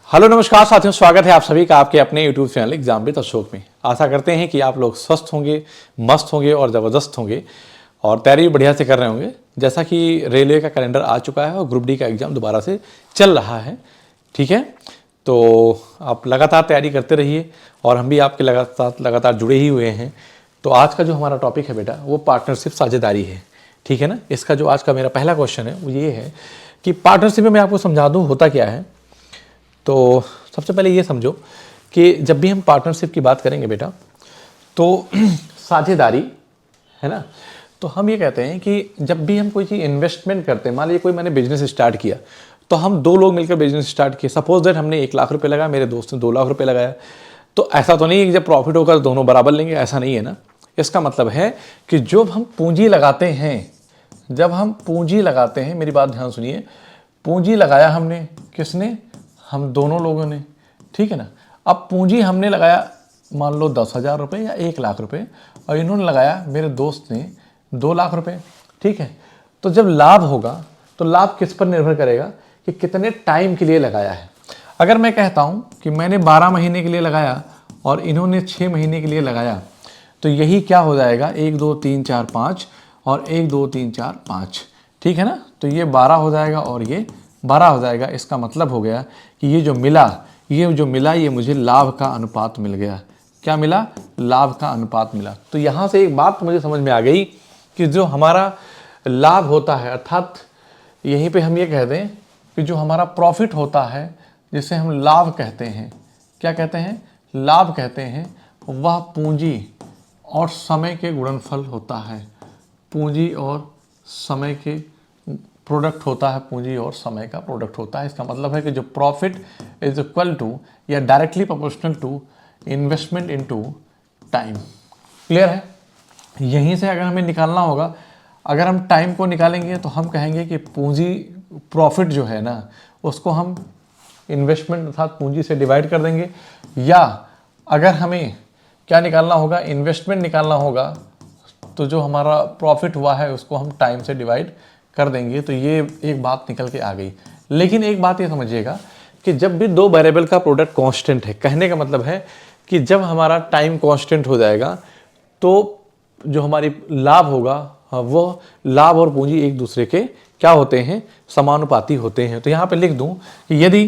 Hello नमस्कार साथियों, स्वागत है आप सभी का आपके अपने YouTube channel exam with Ashok में। आशा करते हैं कि आप लोग स्वस्थ होंगे, मस्त होंगे और ज़बरदस्त होंगे और तैयारी भी बढ़िया से कर रहे होंगे। जैसा कि रेलवे का कैलेंडर आ चुका है और ग्रुप डी का एग्ज़ाम दोबारा से चल रहा है, ठीक है। तो आप लगातार तैयारी करते रहिए और हम भी आपके लगातार जुड़े ही हुए हैं। तो आज का जो हमारा टॉपिक है बेटा, वो पार्टनरशिप साझेदारी है, ठीक है ना। इसका जो आज का मेरा पहला क्वेश्चन है वो ये है कि पार्टनरशिप में मैं आपको समझा दूँ होता क्या है। तो सबसे पहले ये समझो कि जब भी हम पार्टनरशिप की बात करेंगे बेटा, तो साझेदारी है ना, तो हम ये कहते हैं कि जब भी हम कोई चीज़ इन्वेस्टमेंट करते हैं, मान लीजिए कोई मैंने बिजनेस स्टार्ट किया, तो हम दो लोग मिलकर बिजनेस स्टार्ट किए। सपोज दैट हमने 1 लाख रुपए लगाया, मेरे दोस्त ने 2 लाख रुपए लगाया। तो ऐसा तो नहीं है कि जब प्रॉफिट होगा तो दोनों बराबर लेंगे, ऐसा नहीं है ना। इसका मतलब है कि जब हम पूंजी लगाते हैं, मेरी बात ध्यान सुनिए, पूंजी लगाया हमने, किसने? हम दोनों लोगों ने, ठीक है ना। अब पूंजी हमने लगाया मान लो 10,000 रुपये या 1 लाख रुपये, और इन्होंने लगाया, मेरे दोस्त ने 2 लाख रुपये, ठीक है। तो जब लाभ होगा तो लाभ किस पर निर्भर करेगा कि कितने टाइम के लिए लगाया है। अगर मैं कहता हूँ कि मैंने 12 महीने के लिए लगाया और इन्होंने 6 महीने के लिए लगाया, तो यही क्या हो जाएगा, 1 2 3 4 5 और 1 2 3 4 5, ठीक है ना। तो ये 12 हो जाएगा और ये 12 हो जाएगा। इसका मतलब हो गया कि ये जो मिला ये मुझे लाभ का अनुपात मिल गया। क्या मिला? लाभ का अनुपात मिला। तो यहाँ से एक बात मुझे समझ में आ गई कि जो हमारा लाभ होता है, अर्थात यहीं पे हम ये कह दें कि जो हमारा प्रॉफिट होता है, जिसे हम लाभ कहते हैं, क्या कहते हैं? लाभ कहते हैं। वह पूंजी और समय के गुणनफल होता है। पूंजी और समय के प्रोडक्ट होता है, पूंजी और समय का प्रोडक्ट होता है। इसका मतलब है कि जो प्रॉफिट इज इक्वल टू या directly proportional to investment into time. Clear है? यहीं से अगर हमें निकालना होगा, अगर हम टाइम को निकालेंगे तो हम कहेंगे कि पूंजी प्रॉफिट जो है ना, उसको हम इन्वेस्टमेंट अर्थात पूंजी से डिवाइड कर देंगे, या अगर हमें क्या निकालना होगा, इन्वेस्टमेंट निकालना होगा, तो जो हमारा प्रॉफिट हुआ है उसको हम टाइम से डिवाइड कर देंगे। तो ये एक बात निकल के आ गई। लेकिन एक बात ये समझिएगा कि जब भी दो वेरिएबल का प्रोडक्ट कांस्टेंट है, कहने का मतलब है कि जब हमारा टाइम कांस्टेंट हो जाएगा तो जो हमारी लाभ होगा, वो लाभ और पूंजी एक दूसरे के क्या होते हैं? समानुपाती होते हैं। तो यहाँ पे लिख दूं कि यदि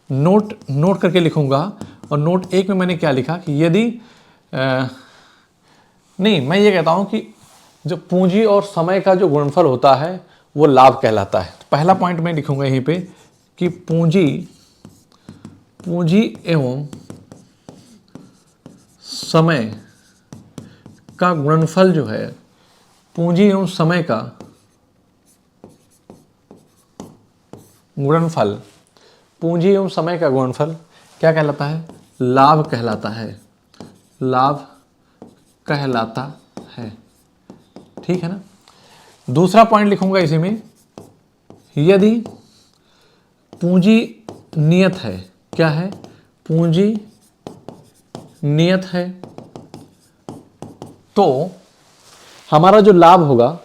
नोट करके लिखूंगा, और नोट 1 में मैंने क्या लिखा कि यदि नहीं, मैं ये कहता हूं कि जो पूंजी और समय का जो गुणनफल होता है वो लाभ कहलाता है। तो पहला पॉइंट मैं लिखूंगा यहीं पे कि पूंजी एवं समय का गुणनफल जो है, पूंजी एवं समय का गुणनफल, पूंजी एवं समय का गुणनफल क्या कहलाता है? लाभ कहलाता है। लाभ कहलाता है, ठीक है ना। दूसरा पॉइंट लिखूंगा इसी में, यदि पूंजी नियत है, क्या है? पूंजी नियत है, तो हमारा जो लाभ होगा,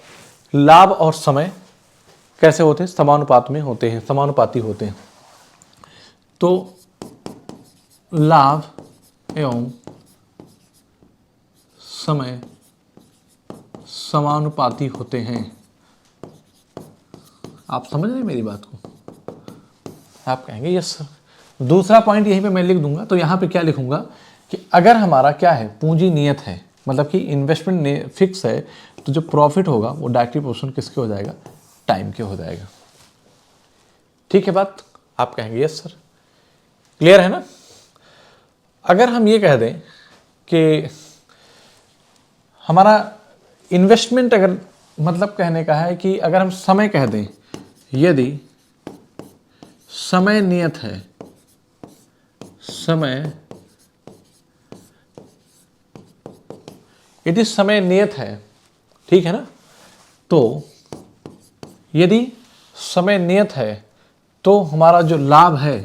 लाभ और समय कैसे होते हैं? समानुपात में होते हैं, समानुपाती होते हैं। तो लाभ एवं समय समानुपाती होते हैं। आप समझ रहे हैं मेरी बात को? आप कहेंगे यस सर। दूसरा पॉइंट यहीं पे मैं लिख दूंगा। तो यहाँ पे क्या लिखूंगा कि अगर हमारा क्या है, पूंजी नियत है, मतलब कि इन्वेस्टमेंट फिक्स है, तो जो प्रॉफिट होगा वो डायरेक्टली प्रोपोर्शनल किसके हो जाएगा? टाइम के हो जाएगा। ठीक है बात? आप कहेंगे यस सर। क्लियर है ना? अगर हम ये कह दें कि हमारा इन्वेस्टमेंट, अगर मतलब कहने का है कि अगर हम समय कह दें, यदि समय नियत है, यदि समय नियत है, ठीक है ना, तो यदि समय नियत है तो हमारा जो लाभ है,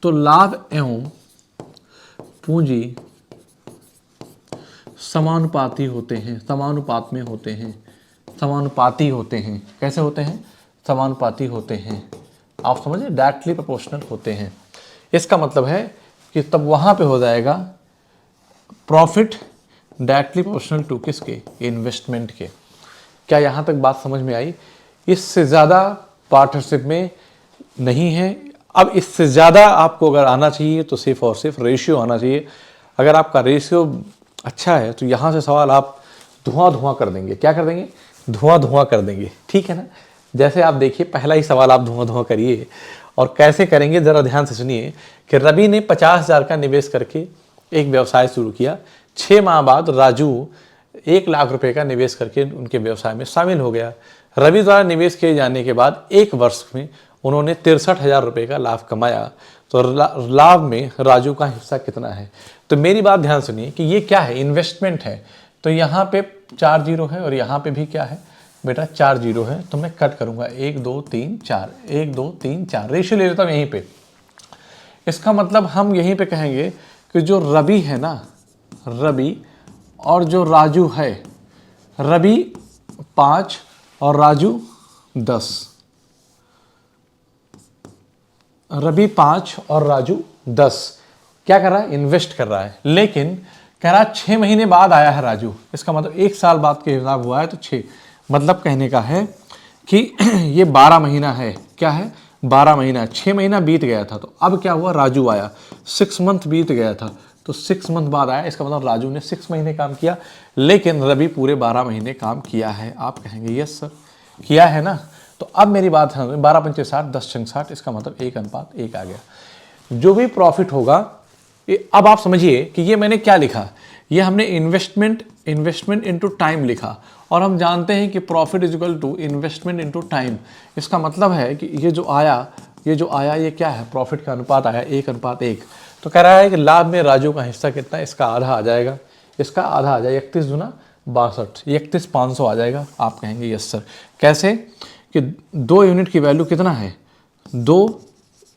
तो लाभ एवं पूंजी समानुपाती होते हैं, समानुपात में होते हैं, समानुपाती होते हैं। कैसे होते हैं? समानुपाती होते हैं। आप समझे, डायरेक्टली प्रोपोर्शनल होते हैं। इसका मतलब है कि तब वहाँ पे हो जाएगा प्रॉफिट डायरेक्टली प्रोपोर्शनल टू किसके, इन्वेस्टमेंट के। क्या यहाँ तक बात समझ में आई? इससे ज़्यादा पार्टनरशिप में नहीं है। अब इससे ज़्यादा आपको अगर आना चाहिए तो सिर्फ और सिर्फ रेशियो आना चाहिए। अगर आपका रेशियो अच्छा है तो यहाँ से सवाल आप धुआं कर देंगे। क्या कर देंगे? धुआं कर देंगे, ठीक है ना। जैसे आप देखिए, पहला ही सवाल आप धुआं करिए, और कैसे करेंगे ज़रा ध्यान से सुनिए कि रवि ने 50,000 का निवेश करके एक व्यवसाय शुरू किया। 6 माह बाद राजू 1 लाख रुपए का निवेश करके उनके व्यवसाय में शामिल हो गया। रवि द्वारा निवेश किए जाने के बाद 1 वर्ष में उन्होंने 63,000 रुपये का लाभ कमाया। तो लाभ में राजू का हिस्सा कितना है? तो मेरी बात ध्यान सुनिए कि ये क्या है, इन्वेस्टमेंट है। तो यहाँ पे 4 जीरो है और यहाँ पे भी क्या है बेटा, 4 जीरो है। तो मैं कट करूँगा 1 2 3 4, 1 2 3 4, रेशियो ले लेता हूँ यहीं पे। इसका मतलब हम यहीं पे कहेंगे कि जो रवि है ना, रवि और जो राजू है, रवि 5 और राजू 10, रवि 5 और राजू 10 क्या कर रहा है, इन्वेस्ट कर रहा है। लेकिन कह रहा है 6 महीने बाद आया है राजू। इसका मतलब 1 साल बाद के हिसाब हुआ है तो 6, मतलब कहने का है कि ये 12 महीना है। क्या है, 12 महीना। 6 महीना बीत गया था, तो अब क्या हुआ, राजू आया। 6 मंथ बीत गया था तो 6 मंथ बाद आया। इसका मतलब राजू ने 6 महीने काम किया, लेकिन रवि पूरे 12 महीने काम किया है। आप कहेंगे यस सर, किया है ना। तो अब मेरी बात है, 12 पंचे 60, 10 छंग 60, इसका मतलब 1:1 आ गया। जो भी प्रॉफिट होगा, अब आप समझिए कि ये मैंने क्या लिखा, ये हमने इन्वेस्टमेंट इनटू टाइम लिखा, और हम जानते हैं कि profit is equal to investment into time. इसका मतलब है कि ये जो आया ये क्या है, प्रॉफिट का अनुपात आया 1:1। तो कह रहा है कि लाभ में राजू का हिस्सा कितना है, इसका आधा आ जाएगा, इसका आधा आ जाएगा, 31 दूना 62, 31,500 आ जाएगा। आप कहेंगे यस सर। कैसे कि 2 यूनिट की वैल्यू कितना है, 2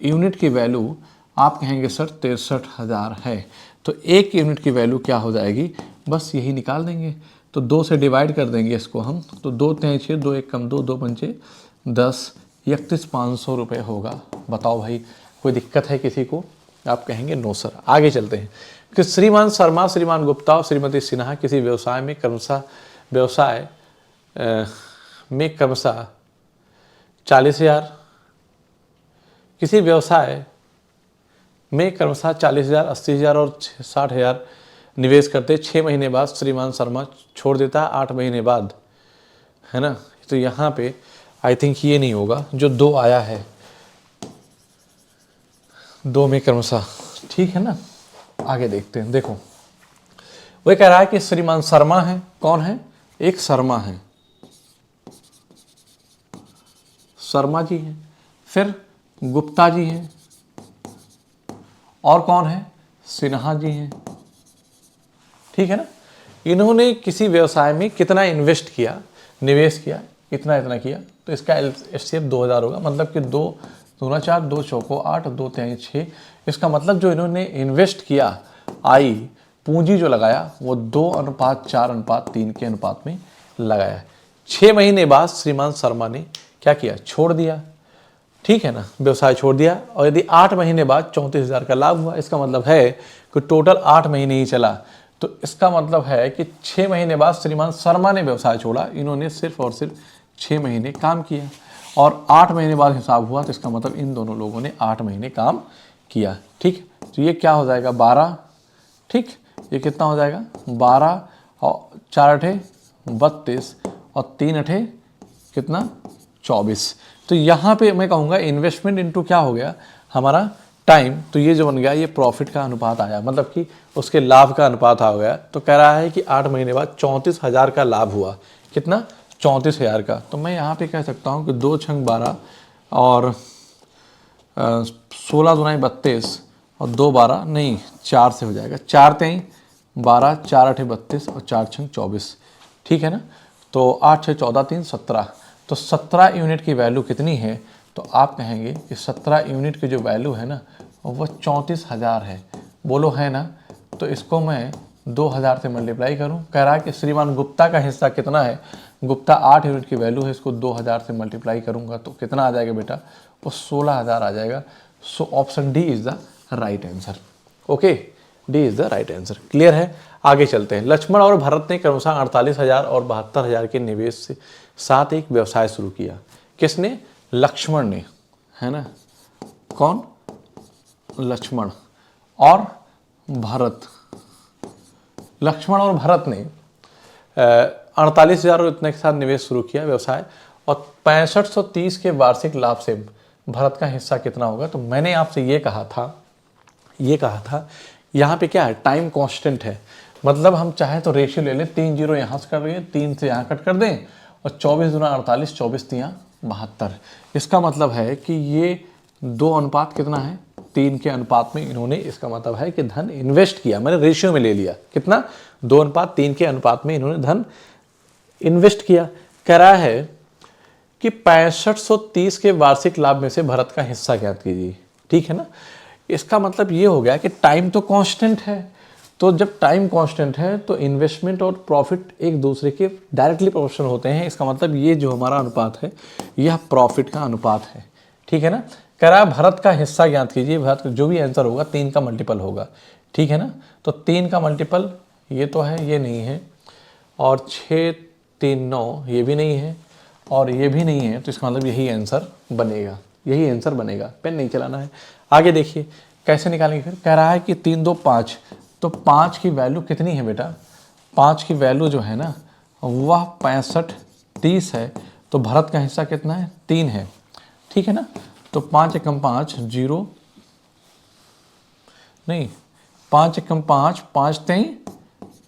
यूनिट की वैल्यू आप कहेंगे सर 63,000 है। तो 1 यूनिट की वैल्यू क्या हो जाएगी, बस यही निकाल देंगे। तो 2 से डिवाइड कर देंगे इसको हम, तो 2 3 6, 2 1 कम 2, 2 पंचे 10, 31,500 रुपये होगा। बताओ भाई, कोई दिक्कत है किसी को? आप कहेंगे नो सर। आगे चलते हैं कि श्रीमान शर्मा, श्रीमान गुप्ता और श्रीमती सिन्हा किसी व्यवसाय में क्रमशः 40,000, किसी व्यवसाय में क्रमशः 40,000, 80,000 और 60,000 निवेश करते। 6 महीने बाद श्रीमान शर्मा छोड़ देता है, 8 महीने बाद, है ना। तो यहाँ पे आई थिंक ये नहीं होगा, जो 2 आया है 2 में क्रमशः, ठीक है ना। आगे देखते हैं। देखो वह कह रहा है कि श्रीमान शर्मा है, कौन है, एक शर्मा है, शर्मा जी हैं, फिर गुप्ता जी हैं, और कौन है, सिन्हा जी हैं, ठीक है ना। इन्होंने किसी व्यवसाय में कितना इन्वेस्ट किया, निवेश किया, इतना किया। तो इसका एचसीएफ 2000 होगा, मतलब कि 2 दूना 4, 2 चौको 8, 2 तिहाई 6। इसका मतलब जो इन्होंने इन्वेस्ट किया, आई पूंजी जो लगाया वो 2:4:3 के अनुपात में लगाया। 6 महीने बाद श्रीमान शर्मा ने क्या किया, छोड़ दिया, ठीक है ना, व्यवसाय छोड़ दिया। और यदि 8 महीने बाद 34,000 का लाभ हुआ, इसका मतलब है कि टोटल 8 महीने ही चला। तो इसका मतलब है कि 6 महीने बाद श्रीमान शर्मा ने व्यवसाय छोड़ा, इन्होंने सिर्फ और सिर्फ 6 महीने काम किया, और 8 महीने बाद हिसाब हुआ। तो इसका मतलब इन दोनों लोगों ने 8 महीने काम किया, ठीक। तो ये क्या हो जाएगा, 12, ठीक। ये कितना हो जाएगा, 12 और 4 8 32 और 3 8 कितना, 24। तो यहाँ पे मैं कहूँगा इन्वेस्टमेंट इनटू क्या हो गया हमारा, टाइम। तो ये जो बन गया, ये प्रॉफिट का अनुपात आया, मतलब कि उसके लाभ का अनुपात आ गया। तो कह रहा है कि 8 महीने बाद 34,000 का लाभ हुआ। कितना, 34,000 का। तो मैं यहाँ पे कह सकता हूँ कि 2 छंग 12 और 16 दूना 32 और 2 12 नहीं 4 से हो जाएगा, 4 3 12, 4 8 32 और 4 छंग 24, ठीक है ना। तो 8 6 14 3 17। तो 17 यूनिट की वैल्यू कितनी है, तो आप कहेंगे कि 17 यूनिट की जो वैल्यू है ना वो 34,000 है। बोलो है ना। तो इसको मैं 2000 से मल्टीप्लाई करूं। कह रहा है कि श्रीमान गुप्ता का हिस्सा कितना है, गुप्ता 8 यूनिट की वैल्यू है, इसको 2000 से मल्टीप्लाई करूंगा तो कितना आ जाएगा बेटा, वो 16000 आ जाएगा। So option D is the right answer. Okay, D is the right answer. Clear है, आगे चलते हैं। लक्ष्मण और भरत ने क्रमशः 48,000 और 72,000 के निवेश से साथ एक व्यवसाय शुरू किया। किसने? लक्ष्मण ने, है ना। कौन? लक्ष्मण और भरत। लक्ष्मण और भरत ने 48,000 और इतने के साथ निवेश शुरू किया व्यवसाय, और 6530 के वार्षिक लाभ से भरत का हिस्सा कितना होगा। तो मैंने आपसे ये कहा था यहाँ पे क्या है, टाइम कांस्टेंट है, मतलब हम चाहे तो रेशियो ले लें, 3 जीरो यहाँ से कर रही है, 3 से यहाँ कट कर दें, और 24 दूना 48, 24 तियाँ 72। इसका मतलब है कि ये 2 अनुपात कितना है, 3 के अनुपात में इन्होंने, इसका मतलब है कि धन इन्वेस्ट किया। मैंने रेशियो में ले लिया, कितना, 2 अनुपात 3 के अनुपात में इन्होंने धन इन्वेस्ट किया। कह रहा है कि 6530 के वार्षिक लाभ में से भरत का हिस्सा ज्ञात कीजिए। ठीक है ना। इसका मतलब ये हो गया कि टाइम तो कांस्टेंट है, तो जब टाइम कांस्टेंट है तो इन्वेस्टमेंट और प्रॉफिट एक दूसरे के डायरेक्टली प्रोपोर्शनल होते हैं। इसका मतलब ये जो हमारा अनुपात है यह प्रॉफिट का अनुपात है। ठीक है ना। कह रहा है भरत का हिस्सा ज्ञात कीजिए। भरत का जो भी आंसर होगा 3 का मल्टीपल होगा। ठीक है ना। तो 3 का मल्टीपल ये तो है, ये नहीं है, और 6 3 9 ये भी नहीं है, और ये भी नहीं है, तो इसका मतलब यही आंसर बनेगा, यही आंसर बनेगा। पेन नहीं चलाना है। आगे देखिए कैसे निकालेंगे फिर। कह रहा है कि 3 2 5, तो 5 की वैल्यू कितनी है बेटा, 5 की वैल्यू जो है ना वह 65 30 है, तो भरत का हिस्सा कितना है, 3 है। ठीक है ना। तो 5 एकम 5 0 नहीं, 5 एकम 5 5 3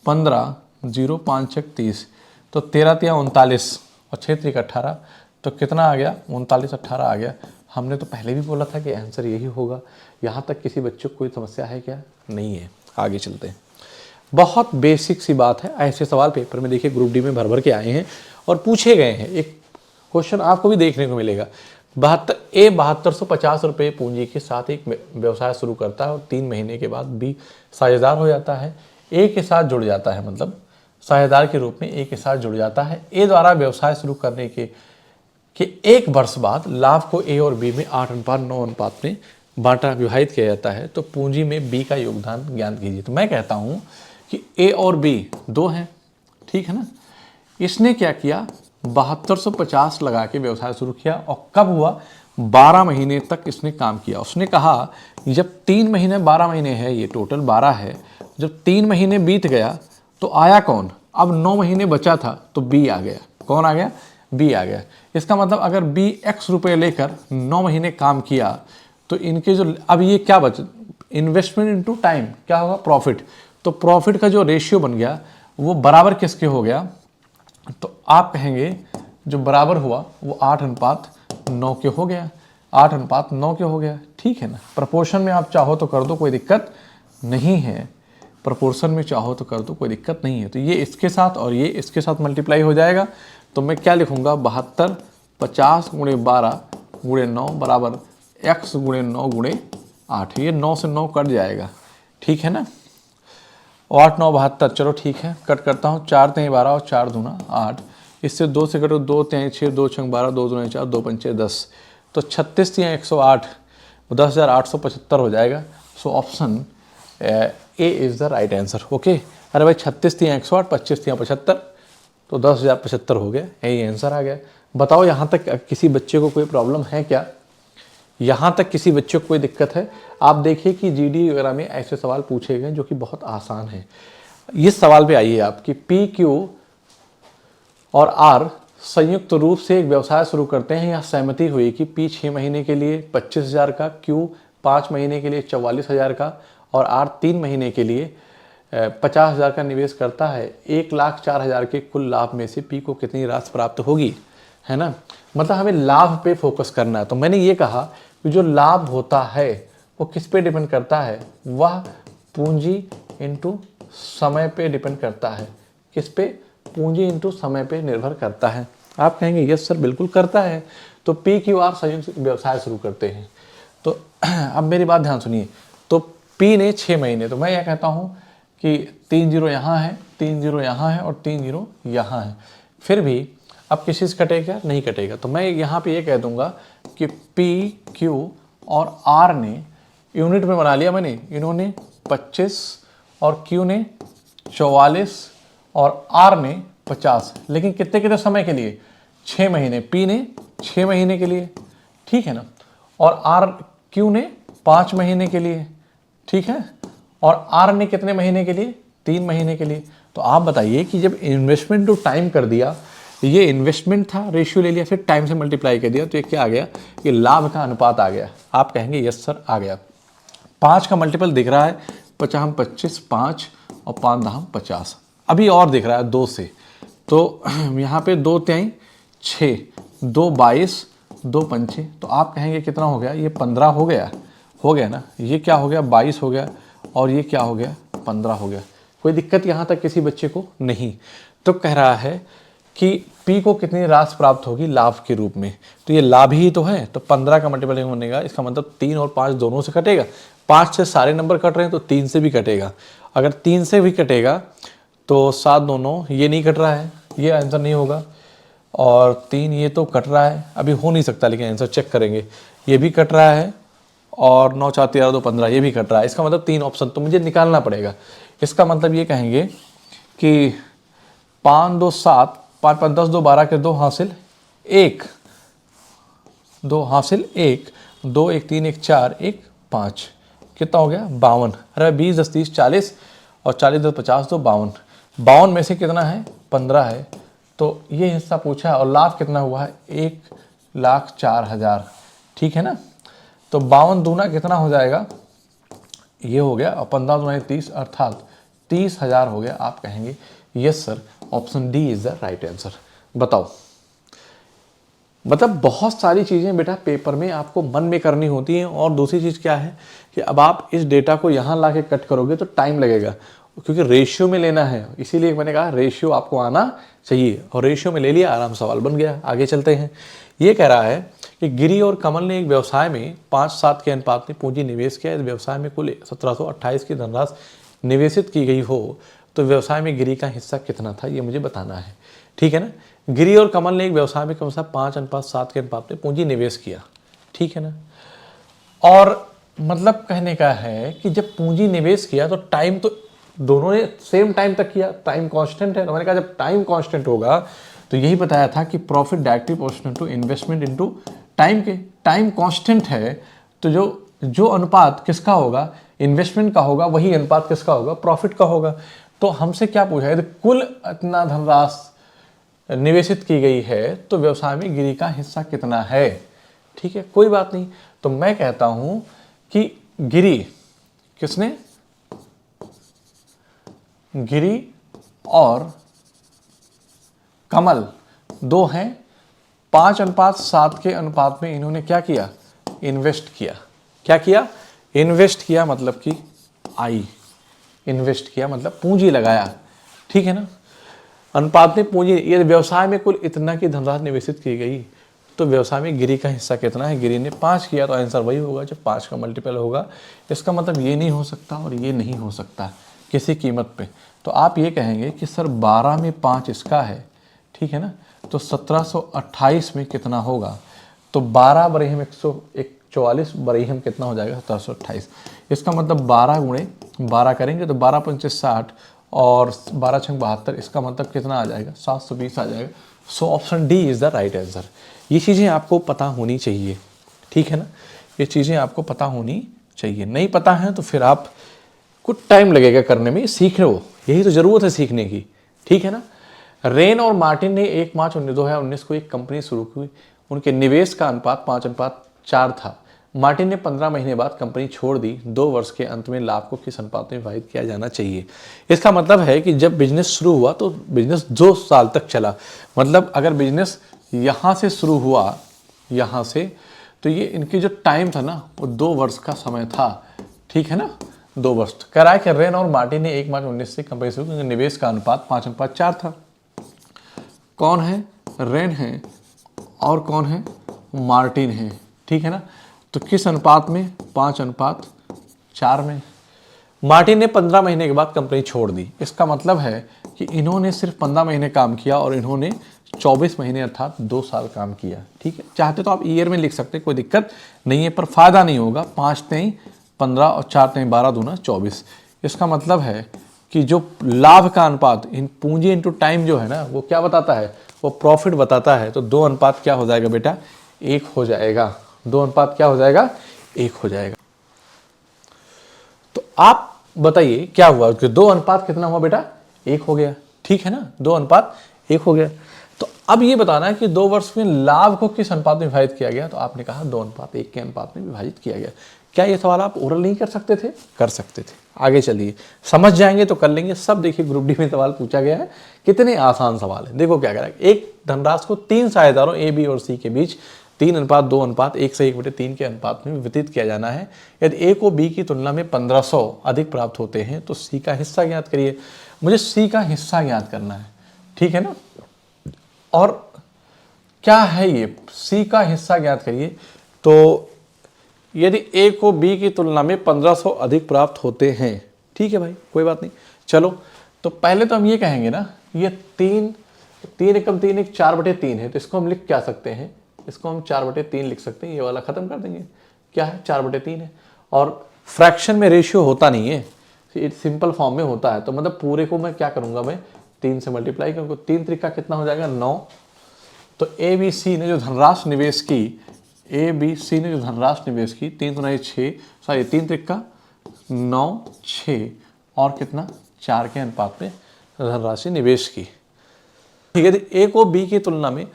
15 0 5 6 30, तो 13 तिया 39 और 6 3 18, तो कितना आ गया, 39 18 आ गया। हमने तो पहले भी बोला था कि आंसर यही होगा। यहाँ तक किसी बच्चे को कोई समस्या है क्या? नहीं है। आगे चलते हैं। बहुत बेसिक सी बात है, ऐसे सवाल पेपर में देखिए ग्रुप डी में भर भर के आए हैं और पूछे गए हैं। एक क्वेश्चन आपको भी देखने को मिलेगा। 7250 रुपये पूंजी के साथ एक व्यवसाय शुरू करता है और 3 महीने के बाद बी साझेदार हो जाता है, ए के साथ जुड़ जाता है, मतलब साझेदार के रूप में ए के साथ जुड़ जाता है। ए द्वारा व्यवसाय शुरू करने के 1 वर्ष बाद लाभ को ए और बी में 8:9 अनुपात में बांटा विभाजित किया जाता है, तो पूंजी में बी का योगदान ज्ञात कीजिए। तो मैं कहता हूं कि ए और बी 2 हैं। ठीक है ना। इसने क्या किया, 7250 लगा के व्यवसाय शुरू किया, और कब हुआ, 12 महीने तक इसने काम किया। उसने कहा जब 3 महीने 12 महीने है, ये टोटल 12 है, जब 3 महीने बीत गया तो आया कौन, अब 9 महीने बचा था तो बी आ गया। कौन आ गया, बी आ गया। इसका मतलब अगर बी x रुपये लेकर 9 महीने काम किया तो इनके जो, अब ये क्या बचा, इन्वेस्टमेंट इनटू टाइम क्या होगा, प्रॉफिट। तो प्रॉफिट का जो रेशियो बन गया वो बराबर किसके हो गया, तो आप कहेंगे जो बराबर हुआ वो 8:9 के हो गया, 8:9 के हो गया। ठीक है ना। प्रपोर्शन में आप चाहो तो कर दो, कोई दिक्कत नहीं है। प्रपोर्शन में चाहो तो कर दो, कोई दिक्कत नहीं है। तो ये इसके साथ और ये इसके साथ मल्टीप्लाई हो जाएगा, तो मैं क्या लिखूंगा, 72 50 × 12 × 9 बराबर x × 9 × 8। ये 9 से 9 कट जाएगा। ठीक है ना। 8 9 72, चलो ठीक है, कट करता हूँ। 4 3 12 और 4 दूना 8, इससे 2 से कटो, 2 3 6 2 6 12 2 दूना 4 2 5 10, तो 36 3 108, 10,875 हो जाएगा। So option A is the right answer. Okay. अरे भाई 36 3 108, 25 3 75, तो 10,075 हो गया, यही आंसर आ गया। बताओ यहाँ तक किसी बच्चे को कोई प्रॉब्लम है क्या, यहाँ तक किसी बच्चे को कोई दिक्कत है? आप देखिए कि जीडी वगैरह में ऐसे सवाल पूछे गए जो कि बहुत आसान है। इस सवाल पे आइए आप कि पी क्यू और आर संयुक्त रूप से एक व्यवसाय शुरू करते हैं। यह सहमति हुई कि पी 6 महीने के लिए 25,000 का, क्यू 5 महीने के लिए 44,000 का और आर 3 महीने के लिए 50,000 का निवेश करता है। 1,04,000 के कुल लाभ में से पी को कितनी राशि प्राप्त होगी, है ना। मतलब हमें लाभ पे फोकस करना है। तो मैंने ये कहा कि जो लाभ होता है वो किस पे डिपेंड करता है, वह पूंजी इंटू समय पे डिपेंड करता है। किस पे, पूंजी इंटू समय पे निर्भर करता है। आप कहेंगे यस सर बिल्कुल करता है। तो पी क्यू आर संयुक्त व्यवसाय शुरू करते हैं। तो अब मेरी बात ध्यान सुनिए। तो पी ने 6 महीने, तो मैं यह कहता हूँ कि 3 0 यहाँ है, 3 0 यहाँ है और 3 0 यहाँ है। फिर भी अब किसी से कटेगा? नहीं कटेगा। तो मैं यहाँ पे ये कह दूंगा कि पी, क्यू और आर ने यूनिट में बना लिया मैंने, इन्होंने 25 और क्यू ने 44 और आर ने 50, लेकिन कितने कितने समय के लिए? 6 महीने। पी ने 6 महीने के लिए, ठीक है ना, और आर क्यू ने 5 महीने के लिए, ठीक है, और आर ने कितने महीने के लिए? 3 महीने के लिए। तो आप बताइए कि जब इन्वेस्टमेंट टू टाइम कर दिया, ये इन्वेस्टमेंट था, रेशियो ले लिया, फिर टाइम से मल्टीप्लाई कर दिया, तो ये क्या आ गया? ये लाभ का अनुपात आ गया। आप कहेंगे यस सर आ गया। 5 का मल्टीपल दिख रहा है, 50 25, 5 और 5 दहम 50। अभी और दिख रहा है 2 से, तो यहाँ पे 2 3 6, 2 22, 2 पंचे, तो आप कहेंगे कितना हो गया? ये 15 हो गया, हो गया ना। ये क्या हो गया? 22 हो गया, और ये क्या हो गया? 15 हो गया। कोई दिक्कत यहाँ तक किसी बच्चे को नहीं। तो कह रहा है कि P को कितनी राशि प्राप्त होगी लाभ के रूप में, तो ये लाभ ही तो है, तो 15 का मल्टीपल होने का इसका मतलब 3 और 5 दोनों से कटेगा। 5 से सारे नंबर कट रहे हैं तो 3 से भी कटेगा। अगर 3 से भी कटेगा तो 7 दोनों, ये नहीं कट रहा है, ये आंसर नहीं होगा, और 3 ये तो कट रहा है, अभी हो नहीं सकता, लेकिन आंसर चेक करेंगे। ये भी कट रहा है, और 9 4 13 2 15 ये भी कट रहा है। इसका मतलब 3 ऑप्शन तो मुझे निकालना पड़ेगा। इसका मतलब ये कहेंगे कि 5 2 7, 5 5 10, 2 12 के 2 हासिल 1, 2 हासिल 1, 2 1 3 1 4 1 5, कितना हो गया? 52। अरे 20 10 30 40, और 40 10 50 तो 52। 52 में से कितना है? 15 है। तो ये हिस्सा पूछा है, और लाभ कितना हुआ है? 1,04,000, ठीक है ना। तो 52 दूना कितना हो जाएगा? ये हो गया, और 15 दूना 30, अर्थात 30,000 हो गया। आप कहेंगे yes sir, option D is the right answer. बताओ, मतलब बहुत सारी चीज़ें बेटा पेपर में आपको मन में करनी होती हैं। और दूसरी चीज़ क्या है कि अब आप इस डेटा को यहाँ ला के कट करोगे तो टाइम लगेगा, क्योंकि रेशियो में लेना है। इसीलिए मैंने कहा रेशियो आपको आना चाहिए, और रेशियो में ले लिया, आराम सवाल बन गया। आगे चलते हैं। ये कह रहा है कि गिरी और कमल ने एक व्यवसाय में 5:7 के अनुपात में पूंजी निवेश किया। इस व्यवसाय में कुल 1728 की धनराशि निवेशित की गई हो, तो व्यवसाय में गिरी का हिस्सा कितना था, ये मुझे बताना है, ठीक है ना। गिरी और कमल ने एक व्यवसाय में कम से कम 5:7 के अनुपात में पूंजी निवेश किया, ठीक है ना। और मतलब कहने का है कि जब पूंजी निवेश किया तो टाइम तो दोनों ने सेम टाइम तक किया, टाइम कांस्टेंट है। तो मैंने कहा जब टाइम कांस्टेंट होगा तो यही बताया था कि profit directly proportional to investment into time के। टाइम कांस्टेंट है तो जो अनुपात किसका होगा? इन्वेस्टमेंट का होगा, वही अनुपात किसका होगा? प्रॉफिट का होगा। तो हमसे क्या पूछा है? कुल इतना धनराशि निवेशित की गई है, तो व्यवसाय में गिरी का हिस्सा कितना है, ठीक है। कोई बात नहीं। तो मैं कहता हूं कि गिरी किसने? गिरी और कमल दो हैं, 5:7 के अनुपात में इन्होंने क्या किया? इन्वेस्ट किया। क्या किया? इन्वेस्ट किया, मतलब कि इन्वेस्ट किया मतलब पूंजी लगाया, ठीक है ना। अनुपात में पूंजी, ये व्यवसाय में कुल इतना की धनराशि निवेशित की गई, तो व्यवसाय में गिरी का हिस्सा कितना है? गिरी ने 5 किया, तो आंसर वही होगा जो 5 का मल्टीपल होगा। इसका मतलब ये नहीं हो सकता और ये नहीं हो सकता किसी कीमत पे। तो आप ये कहेंगे कि सर 12 में 5 इसका है, ठीक है ना, तो 1728 में कितना होगा? तो 12 बरीहम 144 बरीहम कितना हो जाएगा? 1728। इसका मतलब 12 गुणे 12 करेंगे तो 12 पंचे 60 और 12 छंग 72, इसका मतलब कितना आ जाएगा? 720 आ जाएगा। So option D is the right answer. ये चीज़ें आपको पता होनी चाहिए, ठीक है ना। ये चीज़ें आपको पता होनी चाहिए। नहीं पता है तो फिर आप कुछ टाइम लगेगा करने में, सीख लो, यही तो ज़रूरत है सीखने की, ठीक है ना। रेन और मार्टिन ने 1 मार्च 2019 को एक कंपनी शुरू की। उनके निवेश का अनुपात 5:4 था। मार्टिन ने 15 महीने बाद कंपनी छोड़ दी। 2 वर्ष के अंत में लाभ को किस अनुपात में विभाजित किया जाना चाहिए? इसका मतलब है कि जब बिजनेस शुरू हुआ तो बिजनेस 2 साल तक चला। मतलब अगर बिजनेस यहाँ से शुरू हुआ, यहाँ से, तो ये इनकी जो टाइम था ना वो 2 वर्ष का समय था, ठीक है ना, 2 वर्ष। कह रहा है कि रेन और मार्टिन ने 1 मार्च 19 से कंपनी शुरू की, निवेश का अनुपात 5:4 था। कौन है? रेन है और कौन है? मार्टिन है, ठीक है ना। तो किस अनुपात में? 5:4 में। मार्टिन ने 15 महीने के बाद कंपनी छोड़ दी। इसका मतलब है कि इन्होंने सिर्फ 15 महीने काम किया और इन्होंने 24 महीने अर्थात 2 साल काम किया। ठीक है, चाहते तो आप ईयर में लिख सकते, कोई दिक्कत नहीं है, पर फायदा नहीं होगा। 5 नहीं 15 और 4 नहीं 12 दूना 24। इसका मतलब है कि जो लाभ का अनुपात इन पूंजी इंटू टाइम जो है ना, वो क्या बताता है, वो प्रॉफिट बताता है। तो 2 अनुपात क्या हो जाएगा बेटा, 1 हो जाएगा। 2 अनुपात क्या हो जाएगा, 1 हो जाएगा। तो आप बताइए क्या हुआ कि 2 अनुपात कितना हुआ बेटा, 1 हो गया। ठीक है ना, 2 अनुपात 1 हो गया। तो अब ये बताना है कि 2 वर्ष में लाभ को किस अनुपात में विभाजित किया गया। तो आपने कहा 2 अनुपात 1 के अनुपात में विभाजित किया गया। क्या ये सवाल आप ओरल नहीं कर सकते थे, कर सकते थे। आगे चलिए, समझ जाएंगे तो कर लेंगे सब। देखिए ग्रुप डी में सवाल पूछा गया है, कितने आसान सवाल है। देखो क्या कह रहा है, एक धनराशि को 3 साझेदारों ए बी और सी के बीच 3 अनुपात 2 अनुपात 1 से 1/3 के अनुपात में वितरित किया जाना है। यदि ए को बी की तुलना में 1500 अधिक प्राप्त होते हैं तो सी का हिस्सा ज्ञात करिए। मुझे सी का हिस्सा ज्ञात करना है, ठीक है ना। और क्या है ये, सी का हिस्सा ज्ञात करिए। तो यदि ए को बी की तुलना में 1500 अधिक प्राप्त होते हैं, ठीक है भाई, कोई बात नहीं। चलो तो पहले तो हम ये कहेंगे ना, ये 3 एकम 3 एक 4/3 है, तो इसको हम लिख क्या सकते हैं, इसको हम 4/3 लिख सकते हैं। ये वाला खत्म कर देंगे, क्या है 4/3 है। और फ्रैक्शन में रेशियो होता नहीं है, सिंपल फॉर्म में होता है। तो मतलब पूरे को मैं क्या करूंगा, मैं 3 से मल्टीप्लाई करूंगा। 3 त्रिका कितना हो जाएगा, 9। तो ए बी सी ने जो धनराशि निवेश की, ए बी सी ने जो धनराशि निवेश की, 3 गुना 6, सॉरी 3 त्रिका 9 6 और कितना 4 के अनुपात में धनराशि निवेश की। ठीक है, ए को बी की तुलना में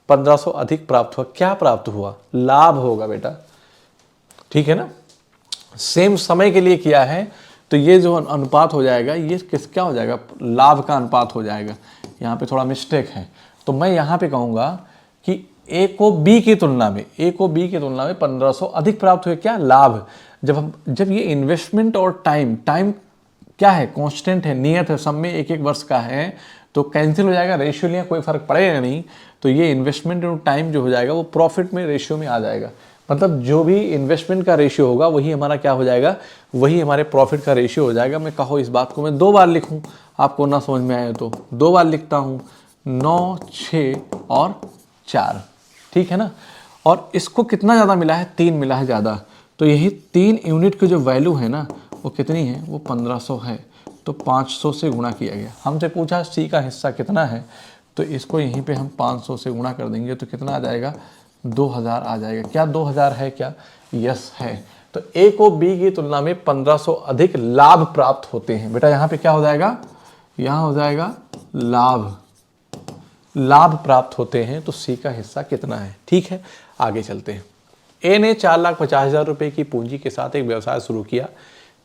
1500 अधिक प्राप्त हुआ। क्या प्राप्त हुआ, लाभ होगा बेटा, ठीक है ना। सेम समय के लिए किया है, तो ये जो अनुपात हो जाएगा ये क्या हो जाएगा, लाभ का अनुपात हो जाएगा। यहाँ पे थोड़ा मिस्टेक है, तो मैं यहाँ पे कहूँगा कि ए को बी की तुलना में 1500 अधिक प्राप्त हुए, क्या लाभ। जब ये इन्वेस्टमेंट और टाइम क्या है, कांस्टेंट है, नियत है, सब में 1-1 वर्ष का है, तो कैंसिल हो जाएगा, रेशियो लिया कोई फर्क पड़ेगा नहीं। तो ये इन्वेस्टमेंट और टाइम जो हो जाएगा वो प्रॉफिट में रेशियो में आ जाएगा। मतलब जो भी इन्वेस्टमेंट का रेशियो होगा वही हमारा क्या हो जाएगा, वही हमारे प्रॉफिट का रेशियो हो जाएगा। मैं कहो इस बात को मैं 2 बार लिखूं, आपको ना समझ में आए तो 2 बार लिखता हूँ, 9 6 और 4, ठीक है ना। और इसको कितना ज़्यादा मिला है, 3 मिला है ज़्यादा। तो यही 3 यूनिट की जो वैल्यू है ना, वो कितनी है, वो 1500 है। तो 500 से गुणा किया गया। हमसे पूछा सी का हिस्सा कितना है, तो इसको यहीं पे हम 500 से गुणा कर देंगे तो कितना आ जाएगा, 2000 आ जाएगा। क्या 2000 है क्या, यस है। तो ए को बी की तुलना में 1500 अधिक लाभ प्राप्त होते हैं। बेटा यहाँ पे क्या हो जाएगा, यहाँ हो जाएगा लाभ प्राप्त होते हैं। तो सी का हिस्सा कितना है, ठीक है। आगे चलते हैं। ए ने 4,50,000 रुपए की पूंजी के साथ एक व्यवसाय शुरू किया।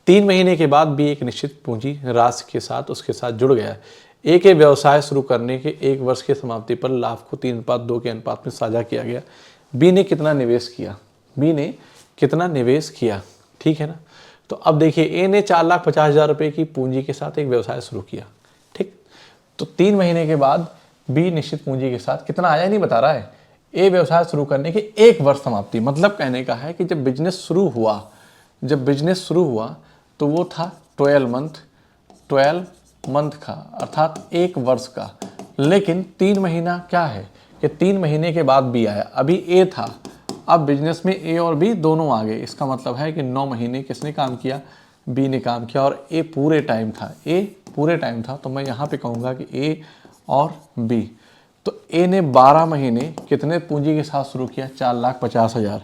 3 महीने के बाद बी एक निश्चित पूंजी राशि के साथ उसके साथ जुड़ गया। ए के व्यवसाय शुरू करने के 1 वर्ष की समाप्ति पर लाभ को 3:2 के अनुपात में साझा किया गया। बी ने कितना निवेश किया, ठीक है ना। तो अब देखिए, ए ने 4,50,000 रुपए की पूंजी के साथ एक व्यवसाय शुरू किया, ठीक। तो 3 महीने के बाद बी निश्चित पूंजी के साथ कितना आया नहीं बता रहा है। ए व्यवसाय शुरू करने के 1 वर्ष समाप्ति, मतलब कहने का है कि जब बिजनेस शुरू हुआ तो वो था 12 मंथ का, अर्थात 1 वर्ष का। लेकिन 3 महीना क्या है कि 3 महीने के बाद बी आया। अभी ए था, अब बिजनेस में ए और बी दोनों आ गए। इसका मतलब है कि 9 महीने किसने काम किया, बी ने काम किया। और ए पूरे टाइम था, तो मैं यहाँ पे कहूँगा कि ए और बी। तो ए ने 12 महीने कितने पूंजी के साथ शुरू किया, 4,50,000।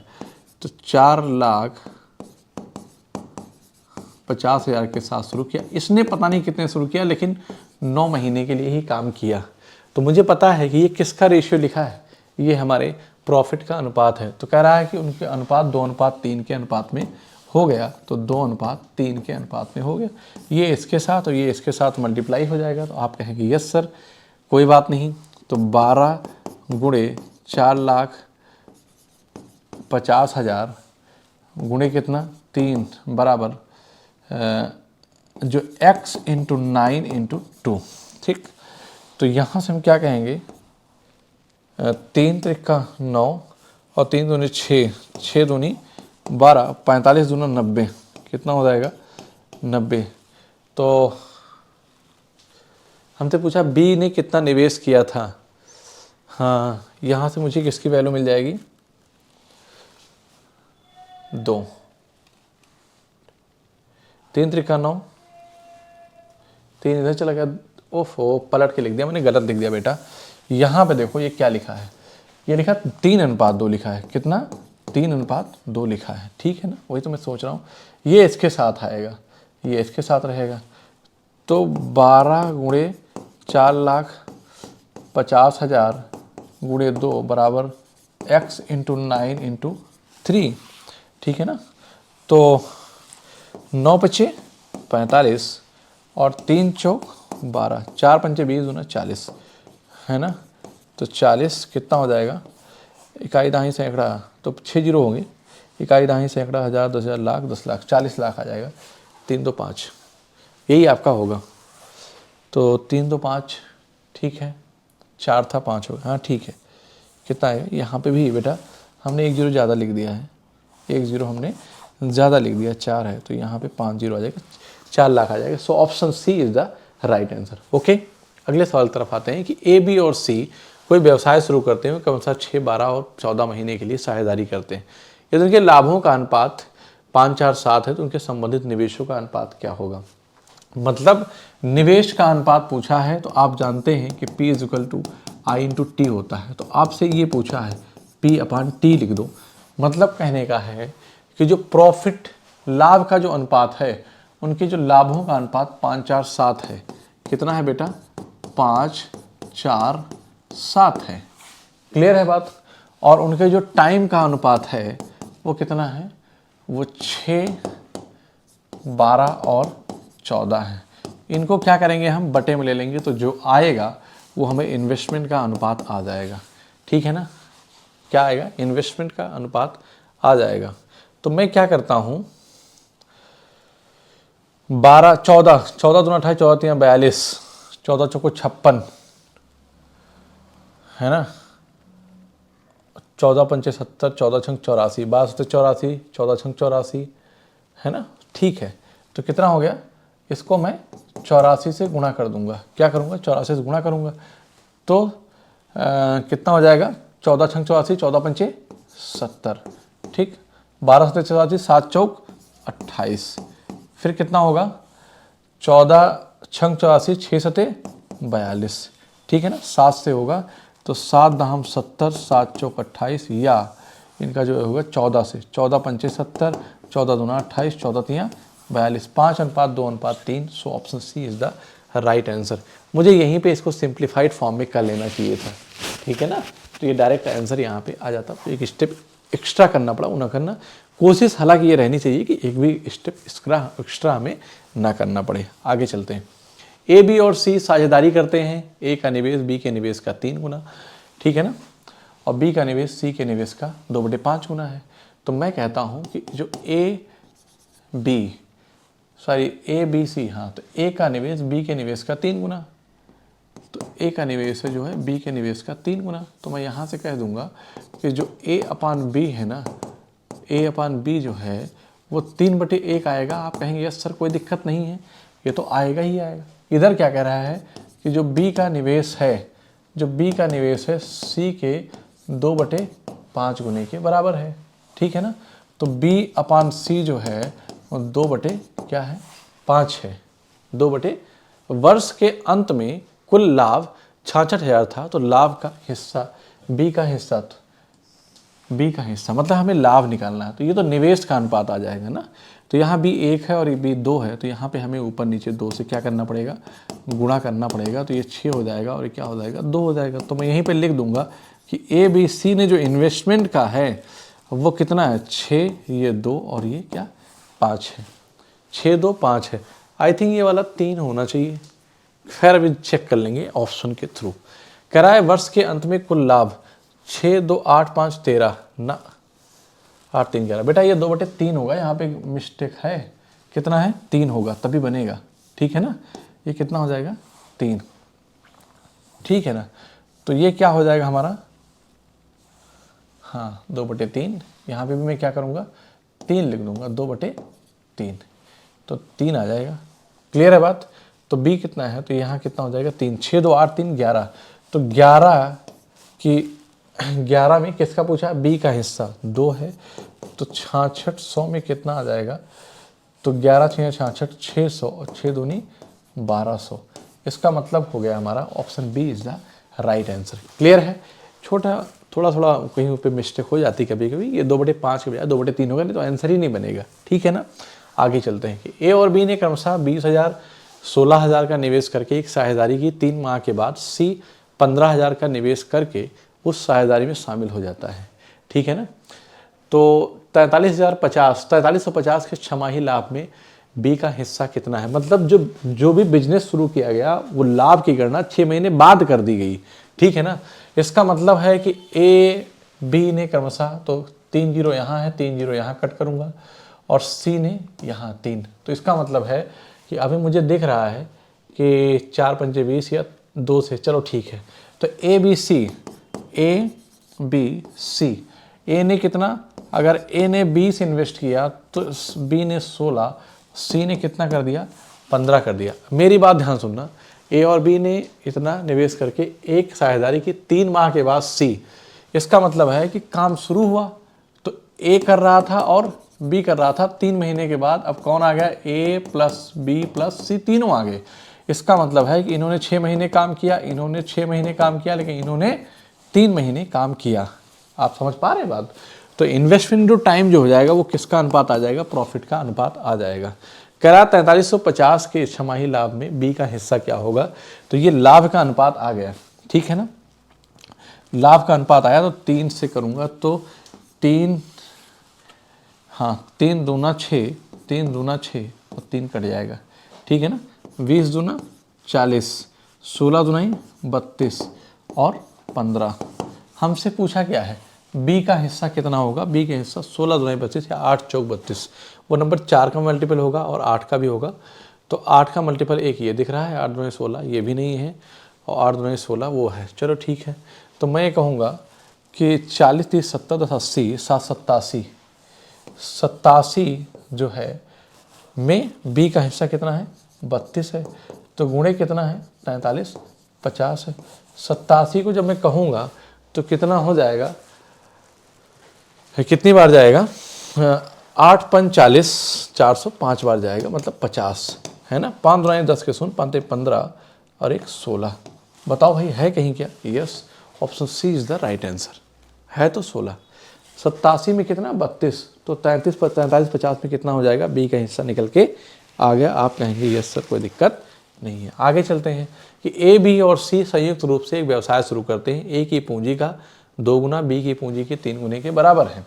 तो 4,50,000 के साथ शुरू किया। इसने पता नहीं कितने शुरू किया, लेकिन 9 महीने के लिए ही काम किया। तो मुझे पता है कि ये किसका रेशियो लिखा है, ये हमारे प्रॉफिट का अनुपात है। तो कह रहा है कि उनके अनुपात 2:3 के अनुपात में हो गया। तो 2:3 के अनुपात में हो गया। ये इसके साथ और ये इसके साथ मल्टीप्लाई हो जाएगा। तो आप कहेंगे यस सर, कोई बात नहीं। तो 12 गुणे 4,50,000 गुणे कितना 3 बराबर जो x × 9 × 2, ठीक। तो यहाँ से हम क्या कहेंगे, 3 त्रिका 9 और 3 दूनी 6, 6 दूनी 12, 45 दूना 90, कितना हो जाएगा 90। तो हमसे पूछा बी ने कितना निवेश किया था। हाँ, यहाँ से मुझे किसकी वैल्यू मिल जाएगी, 2, 3 त्रिका 9, 3 इधर चला गया, ओफो पलट के लिख दिया मैंने, गलत लिख दिया बेटा। यहाँ पे देखो ये क्या लिखा है, ये लिखा 3:2 लिखा है। कितना, 3:2 लिखा है, ठीक है ना। वही तो मैं सोच रहा हूँ, ये इसके साथ आएगा, ये इसके साथ रहेगा। तो 12 × 4,50,000 × 2 बराबर x × 9 × 3, ठीक है ना। तो 9 × 5 = 45 और 3 चौक 12, 4 पंचे 20 दूना 40, है ना। तो 40 कितना हो जाएगा, इकाई दहाई सैकड़ा, तो 6 जीरो होंगे, इकाई दहाई सैकड़ा, 1000, 10,000, लाख, 10 लाख, 40 लाख आ जाएगा। 3 2 5, यही आपका होगा। तो 3 2 5, ठीक है, 4 था 5 होगा, हाँ ठीक है। कितना है यहाँ पे भी बेटा, हमने 1 जीरो ज़्यादा लिख दिया है, 1 जीरो हमने ज़्यादा लिख दिया, 4 है तो यहाँ पे 5 जीरो आ जाएगा, 4 लाख आ जाएगा। So option C is the right answer. Okay, अगले सवाल तरफ आते हैं कि ए, बी और सी कोई व्यवसाय शुरू करते हैं, क्रमशः 6, 12 और 14 महीने के लिए साझेदारी करते हैं। यदि उनके लाभों का अनुपात 5, 4, 7 है तो उनके संबंधित निवेशों का अनुपात क्या होगा। मतलब निवेश का अनुपात पूछा है, तो आप जानते हैं कि P = I × T होता है। तो आपसे ये पूछा है P/T लिख दो। मतलब कहने का है कि जो प्रॉफिट, लाभ का जो अनुपात है, उनके जो लाभों का अनुपात 5, 4, 7 है। कितना है बेटा, 5, 4, 7 है। क्लियर है बात। और उनके जो टाइम का अनुपात है वो कितना है, वो 6, 12 और 14 है। इनको क्या करेंगे, हम बटे में ले लेंगे, तो जो आएगा वो हमें इन्वेस्टमेंट का अनुपात आ जाएगा, ठीक है ना। क्या आएगा, इन्वेस्टमेंट का अनुपात आ जाएगा। तो मैं क्या करता हूँ, 12, 14, 14 दूना 28, 14 3 42, 14 चौको 56, है ना, 14 पंचे 70, 14 छंग 84, 12 84, 14 छंग 84, है ना, ठीक है। तो कितना हो गया, इसको मैं 84 से गुणा कर दूंगा। क्या करूंगा, 84 से गुणा करूंगा, तो कितना हो जाएगा, 14 छंग 84, 14 पंचे 70, ठीक, 12 सते 84, 7 चौक 28, फिर कितना होगा, 14 छंग 84, 6 सते 42, ठीक है ना, 7 से होगा तो 7 दहम 70, 7 चौक 28, या इनका जो होगा 14 से, 14 पंचे 70, 14 दूना 28, 14 तियाँ 42, 5:2:3। So option C is the right answer. मुझे यहीं पे इसको सिंप्लीफाइड फॉर्म में कर लेना चाहिए था, ठीक है ना। तो ये डायरेक्ट आंसर यहाँ पे आ जाता, तो एक स्टेप एक्स्ट्रा करना पड़ा, वो ना करना। कोशिश हालांकि ये रहनी चाहिए कि एक भी स्टेप एक्स्ट्रा हमें ना करना पड़े। आगे चलते हैं। ए, बी और सी साझेदारी करते हैं। ए का निवेश बी के निवेश का 3 गुना, ठीक है ना, और बी का निवेश सी के निवेश का 2/5 गुना है। तो मैं कहता हूँ कि जो ए बी सी, हाँ, तो ए का निवेश बी के निवेश का 3 गुना, तो ए का निवेश है जो है बी के निवेश का 3 गुना। तो मैं यहाँ से कह दूंगा कि जो A/B है ना, A/B जो है वो 3/1 आएगा। आप कहेंगे यस सर कोई दिक्कत नहीं है, ये तो आएगा ही आएगा। इधर क्या कह रहा है कि जो B का निवेश है, जो B का निवेश है C के 2/5 गुने के बराबर है, ठीक है ना। तो B/C जो है वो 2/5 है, 2 वर्ष के अंत में कुल लाभ 66,000 था, तो लाभ का हिस्सा बी का हिस्सा, बी का हिस्सा मतलब हमें लाभ निकालना है, तो ये तो निवेश का अनुपात आ जाएगा ना। तो यहाँ बी 1 है और ये बी 2 है, तो यहाँ पे हमें ऊपर नीचे 2 से क्या करना पड़ेगा, गुणा करना पड़ेगा। तो ये 6 हो जाएगा और ये क्या हो जाएगा, 2 हो जाएगा। तो मैं यहीं पे लिख दूंगा कि ए बी सी ने जो इन्वेस्टमेंट का है वो कितना है, 6, ये 2 और ये क्या 5 है, 6 2 5 है। आई थिंक ये वाला 3 होना चाहिए, खैर अभी चेक कर लेंगे ऑप्शन के थ्रू। कह रहा है वर्ष के अंत में कुल लाभ 6 2 8 5 13 ना, 8 3 11, बेटा ये 2/3 होगा, यहाँ पे मिस्टेक है। कितना है, 3 होगा तभी बनेगा, ठीक है ना। ये कितना हो जाएगा, 3, ठीक है ना। तो ये क्या हो जाएगा हमारा, हाँ 2/3। यहाँ पे भी मैं क्या करूँगा, 3 लिख दूंगा, 2/3। तो 3 आ जाएगा। क्लियर है बात? तो बी कितना है, तो यहाँ कितना हो जाएगा 3, 6 2 8 3 11। तो 11 में किसका पूछा, बी का हिस्सा 2 है, तो 6600 में कितना आ जाएगा, तो 11 6 66 600 और 6 दूनी 1200। इसका मतलब हो गया हमारा option B is the right answer. Clear है? थोड़ा थोड़ा कहीं पे मिस्टेक हो जाती है कभी कभी, ये 2/5 के बजाय 2/3 होगा, नहीं तो आंसर ही नहीं बनेगा। ठीक है ना? आगे चलते हैं कि ए और बी ने क्रमशः 20,000 16,000 का निवेश करके एक साझेदारी की। 3 माह के बाद सी 15,000 का निवेश करके उस साझेदारी में शामिल हो जाता है। ठीक है ना? तो 43,050 के छमाही लाभ में बी का हिस्सा कितना है। मतलब जो भी बिजनेस शुरू किया गया वो लाभ की गणना 6 महीने बाद कर दी गई। ठीक है ना? इसका मतलब है कि ए बी ने क्रमशः, तो 3 जीरो यहाँ है, 3 जीरो यहाँ कट करूँगा, और सी ने यहाँ 3। तो इसका मतलब है कि अभी मुझे दिख रहा है कि 4 पंचे 20 या 2 से, चलो ठीक है। तो ए बी सी, ए ने कितना, अगर ए ने 20 इन्वेस्ट किया तो बी ने 16, सी ने कितना कर दिया, 15 कर दिया। मेरी बात ध्यान सुनना, ए और बी ने इतना निवेश करके एक साझेदारी की 3 माह के बाद सी, इसका मतलब है कि काम शुरू हुआ तो ए कर रहा था और बी कर रहा था। 3 महीने के बाद अब कौन आ गया, ए प्लस बी प्लस सी, तीनों आ गए। इसका मतलब है कि इन्होंने 6 महीने काम किया, इन्होंने 6 महीने काम किया, लेकिन इन्होंने 3 महीने काम किया। आप समझ पा रहे हैं बात? तो इन्वेस्टमेंट जो टाइम जो हो जाएगा वो किसका अनुपात आ जाएगा, प्रॉफिट का अनुपात आ जाएगा। कह रहा 4350 के छमाही लाभ में बी का हिस्सा क्या होगा, तो ये लाभ का अनुपात आ गया। ठीक है ना? लाभ का अनुपात आया तो 3 से करूंगा तो 3 दूना 6, 3 दूना 6 और 3 कट जाएगा। ठीक है ना? 20 दूना 40, 16 दूना 32 और 15। हमसे पूछा क्या है, बी का हिस्सा कितना होगा। बी का हिस्सा 16 दूना 32 या 8 चौक 32। वो नंबर 4 का मल्टीपल होगा और 8 का भी होगा। तो 8 का मल्टीपल एक ये दिख रहा है, 8 दूना 16 ये भी नहीं है, और 8 दूना 16 वो है। चलो ठीक है, तो मैं ये कहूँगा कि 40 30 70 10 80 7 87, 87 जो है में बी का हिस्सा कितना है, 32 है। तो गुणे कितना है, 43 50 है। 87 को जब मैं कहूँगा तो कितना हो जाएगा, कितनी बार जाएगा, 8 5 40, 405 बार जाएगा, मतलब 50 है ना। 5 दूना 10 के 0, 5 15 और 1 16। बताओ भाई है कहीं क्या? Yes, option C is the right answer. है तो 16। 87 में कितना, 32। तो 43 50 में कितना हो जाएगा, बी का हिस्सा निकल के आ गया। आप कहेंगे यस सर कोई दिक्कत नहीं है। आगे चलते हैं कि ए बी और सी संयुक्त रूप से एक व्यवसाय शुरू करते हैं। ए की पूंजी का 2 गुना बी की पूंजी के 3 गुने के बराबर है।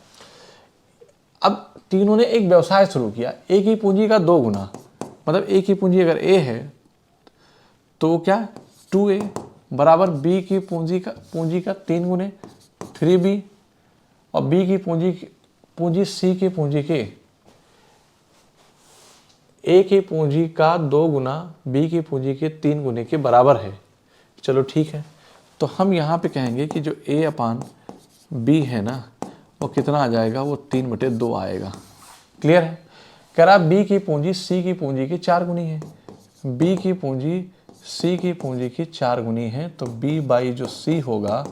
अब तीनों ने एक व्यवसाय शुरू किया, ए की पूंजी का 2 गुना, मतलब ए की पूंजी अगर ए है तो क्या 2a बराबर बी की पूंजी का 3 गुने 3b, और बी की पूंजी सी की पूंजी के, ए की पूंजी का 2 गुना बी की पूंजी के 3 गुने के बराबर है। चलो ठीक है, तो हम यहाँ पे कहेंगे कि जो ए अपान बी है ना वो कितना आ जाएगा, वो 3/2 आएगा। क्लियर है? कह रहा बी की पूंजी सी की पूंजी की 4 गुनी है, बी की पूंजी सी की पूंजी की 4 गुनी है, तो बी बाई जो सी होगा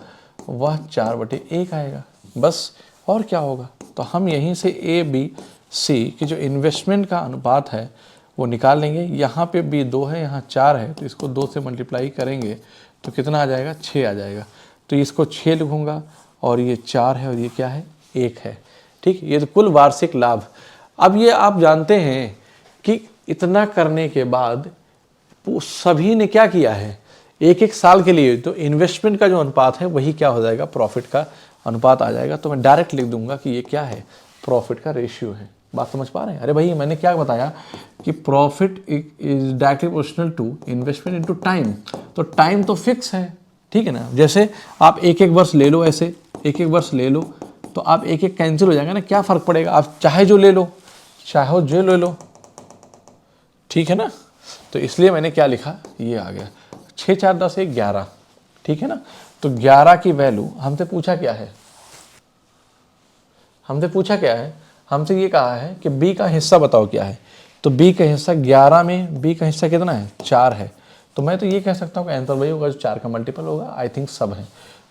वह 4/1 आएगा। बस, और क्या होगा। तो हम यहीं से ए बी सी की जो इन्वेस्टमेंट का अनुपात है वो निकाल लेंगे। यहाँ पे बी 2 है, यहाँ 4 है, तो इसको 2 से मल्टीप्लाई करेंगे तो कितना आ जाएगा, 6 आ जाएगा। तो इसको 6 लिखूँगा, और ये 4 है और ये क्या है, 1 है। ठीक, ये तो कुल वार्षिक लाभ। अब ये आप जानते हैं कि इतना करने के बाद सभी ने क्या किया है, एक एक साल के लिए, तो इन्वेस्टमेंट का जो अनुपात है वही क्या हो जाएगा, प्रॉफिट का अनुपात आ जाएगा। तो मैं डायरेक्ट लिख दूंगा कि ये क्या है, प्रॉफिट का रेशियो है। बात समझ पा रहे हैं? अरे भाई मैंने क्या बताया कि profit is directly proportional to investment into time. तो टाइम तो फिक्स है, ठीक है ना। जैसे आप एक एक वर्ष ले लो, ऐसे एक एक वर्ष ले लो तो आप एक एक कैंसिल हो जाएगा ना, क्या फ़र्क पड़ेगा, आप चाहे जो ले लो, चाहे जो ले लो, ठीक है ना। तो इसलिए मैंने क्या लिखा, ये आ गया 6 4 10 1 11, ठीक है ना। तो 11 की वैल्यू हमसे पूछा क्या है, हमसे ये कहा है कि बी का हिस्सा बताओ क्या है। तो बी का हिस्सा 11 में बी का हिस्सा कितना है 4 है। तो मैं तो ये कह सकता हूँ कि आंसर वही होगा जो 4 का मल्टीपल होगा। आई थिंक सब है।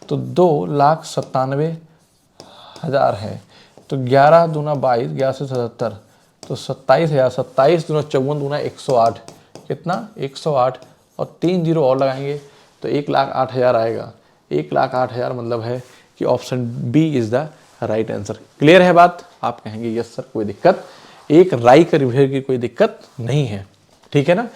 तो 2,97,000 है। तो 11 दूना 22, 11 से 77, तो 27,000, 27 दूना 54 दूना 108, कितना 108, और 3 जीरो और लगाएंगे तो 1,08,000 आएगा। 1,08,000 मतलब है कि option B is the right answer. Clear है बात? आप कहेंगे यस सर कोई दिक्कत, एक राय का रिव्यू की कोई दिक्कत नहीं है, ठीक है ना।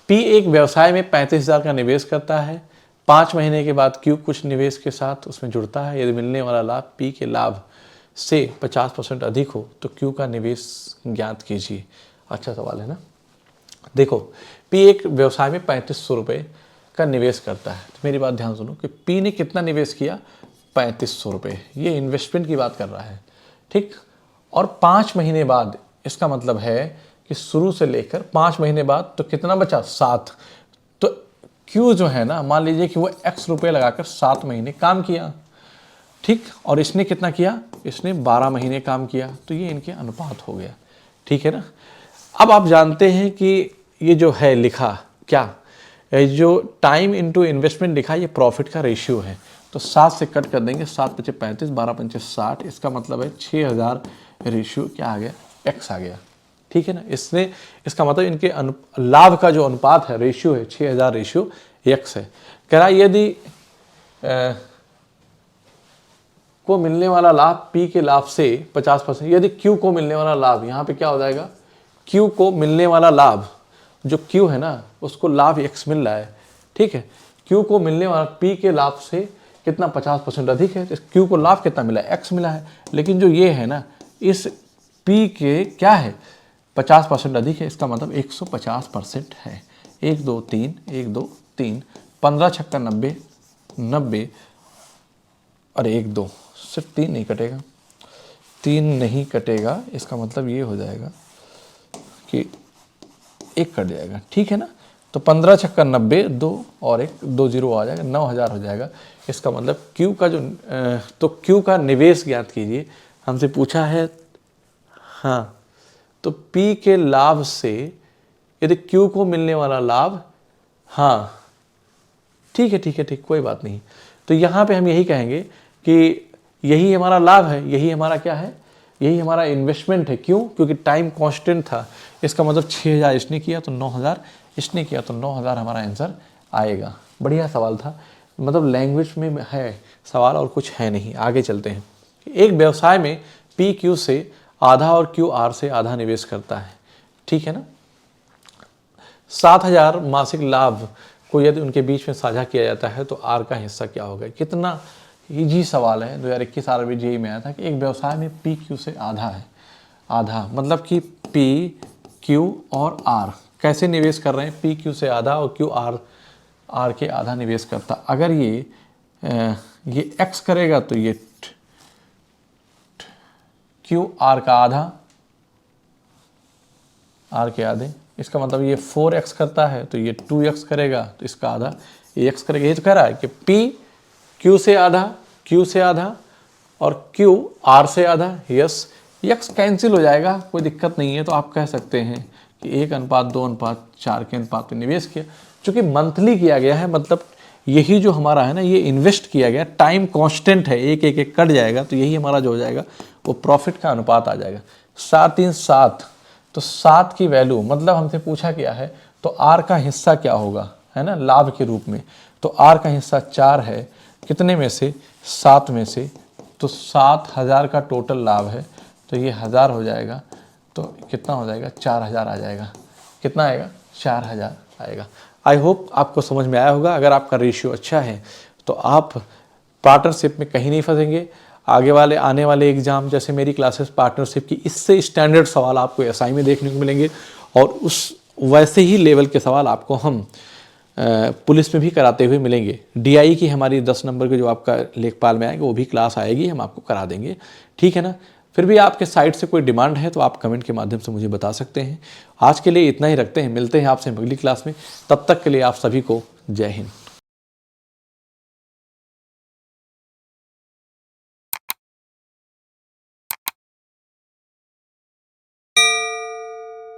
पी एक व्यवसाय में 35,000 का निवेश करता है। 5 महीने के बाद क्यू कुछ निवेश के साथ उसमें जुड़ता है। यदि मिलने वाला लाभ पी के लाभ से 50% अधिक हो तो क्यू का निवेश ज्ञात कीजिए। अच्छा सवाल है ना। देखो, पी एक व्यवसाय में 3500 रुपये का निवेश करता है। तो मेरी बात ध्यान सुनो कि पी ने कितना निवेश किया, 3500 रुपये। ये इन्वेस्टमेंट की बात कर रहा है, ठीक। और 5 महीने बाद, इसका मतलब है कि शुरू से लेकर 5 महीने बाद तो कितना बचा, 7। तो क्यू जो है ना, मान लीजिए कि वो x रुपये लगाकर 7 महीने काम किया, ठीक। और इसने कितना किया, इसने 12 महीने काम किया। तो ये इनके अनुपात हो गया, ठीक है ना। अब आप जानते हैं कि ये जो है लिखा क्या, जो टाइम इनटू इन्वेस्टमेंट लिखा, ये प्रॉफिट का रेशियो है। तो 7 से कट कर देंगे, 7 पचे 35, 12 पंचे 60, इसका मतलब है 6000 रेशियो क्या आ गया, x आ गया, ठीक है ना। इसने, इसका मतलब इनके लाभ का जो अनुपात है, रेशियो है, 6000 रेशियो x है। कह रहा यदि को मिलने वाला लाभ p के लाभ से 50%, यदि q को मिलने वाला लाभ, यहाँ पे क्या हो जाएगा, q को मिलने वाला लाभ, जो q है ना उसको लाभ x मिल रहा है, ठीक है। q को मिलने वाला p के लाभ से कितना, 50% अधिक है। तो q को लाभ कितना मिला है, x मिला है। लेकिन जो ये है ना, इस p के क्या है, 50% अधिक है, इसका मतलब 150% है। 1 2 3, 1 2 3, 15 छक्का 90, 90 और 1 2, सिर्फ 3 नहीं कटेगा, 3 नहीं कटेगा। इसका मतलब ये हो जाएगा कि 1 कट जाएगा, ठीक है ना। तो 15 छक्का 90, 2 और 1, 2 जीरो आ जाएगा, 9,000 हो जाएगा। इसका मतलब क्यू का जो तो क्यू का निवेश ज्ञात कीजिए, हमसे पूछा है। हाँ, तो पी के लाभ से यदि क्यू को मिलने वाला लाभ, हाँ ठीक है, ठीक है, ठीक, कोई बात नहीं। तो यहाँ पे हम यही कहेंगे कि यही हमारा लाभ है, यही हमारा क्या है, यही हमारा इन्वेस्टमेंट है। क्यों? क्योंकि टाइम कांस्टेंट था। इसका मतलब 6000 इसने किया तो 9000 इसने किया, तो 9000 हमारा आंसर आएगा। बढ़िया सवाल था, मतलब लैंग्वेज में है सवाल और कुछ है नहीं। आगे चलते हैं। एक व्यवसाय में पी क्यू से आधा और क्यू आर से आधा निवेश करता है, ठीक है ना। 7000 मासिक लाभ को यदि उनके बीच में साझा किया जाता है तो आर का हिस्सा क्या होगा। कितना इजी सवाल है, 2021 RBI में आया था कि एक व्यवसाय में पी क्यू से आधा है, आधा मतलब कि पी क्यू और आर कैसे निवेश कर रहे हैं, पी क्यू से आधा और क्यू आर के आधा निवेश करता। अगर ये एक्स करेगा तो ये क्यू आर का आधा, आर के आधे, इसका मतलब ये 4x करता है तो ये 2x करेगा, तो इसका आधा ये x करेगा। ये तो कह रहा है कि P Q से आधा, Q से आधा और Q R से आधा। यस, x कैंसिल हो जाएगा, कोई दिक्कत नहीं है। तो आप कह सकते हैं कि 1:2:4 के अनुपात में निवेश किया। चूँकि मंथली किया गया है, मतलब यही जो हमारा है ना, ये इन्वेस्ट किया गया, टाइम कांस्टेंट है, एक एक कट जाएगा, तो यही हमारा जो हो जाएगा वो प्रॉफिट का अनुपात आ जाएगा। 7 3 7, तो 7 की वैल्यू, मतलब हमसे पूछा गया है तो आर का हिस्सा क्या होगा, है ना, लाभ के रूप में। तो आर का हिस्सा 4 है, कितने में से, 7 में से। तो 7000 का टोटल लाभ है, तो ये 1000 हो जाएगा, तो कितना हो जाएगा, 4000 आ जाएगा। कितना आएगा, 4000 आएगा। आई होप आपको समझ में आया होगा। अगर आपका रेशियो अच्छा है तो आप पार्टनरशिप में कहीं नहीं फंसेंगे। आगे वाले आने वाले एग्जाम, जैसे मेरी क्लासेस पार्टनरशिप की, इससे स्टैंडर्ड सवाल आपको एसआई में देखने को मिलेंगे, और उस वैसे ही लेवल के सवाल आपको हम पुलिस में भी कराते हुए मिलेंगे। डीआई की हमारी 10 नंबर के जो आपका लेखपाल में आएगा वो भी क्लास आएगी, हम आपको करा देंगे, ठीक है ना। फिर भी आपके साइड से कोई डिमांड है तो आप कमेंट के माध्यम से मुझे बता सकते हैं। आज के लिए इतना ही रखते हैं, मिलते हैं आपसे अगली क्लास में। तब तक के लिए आप सभी को जय हिंद।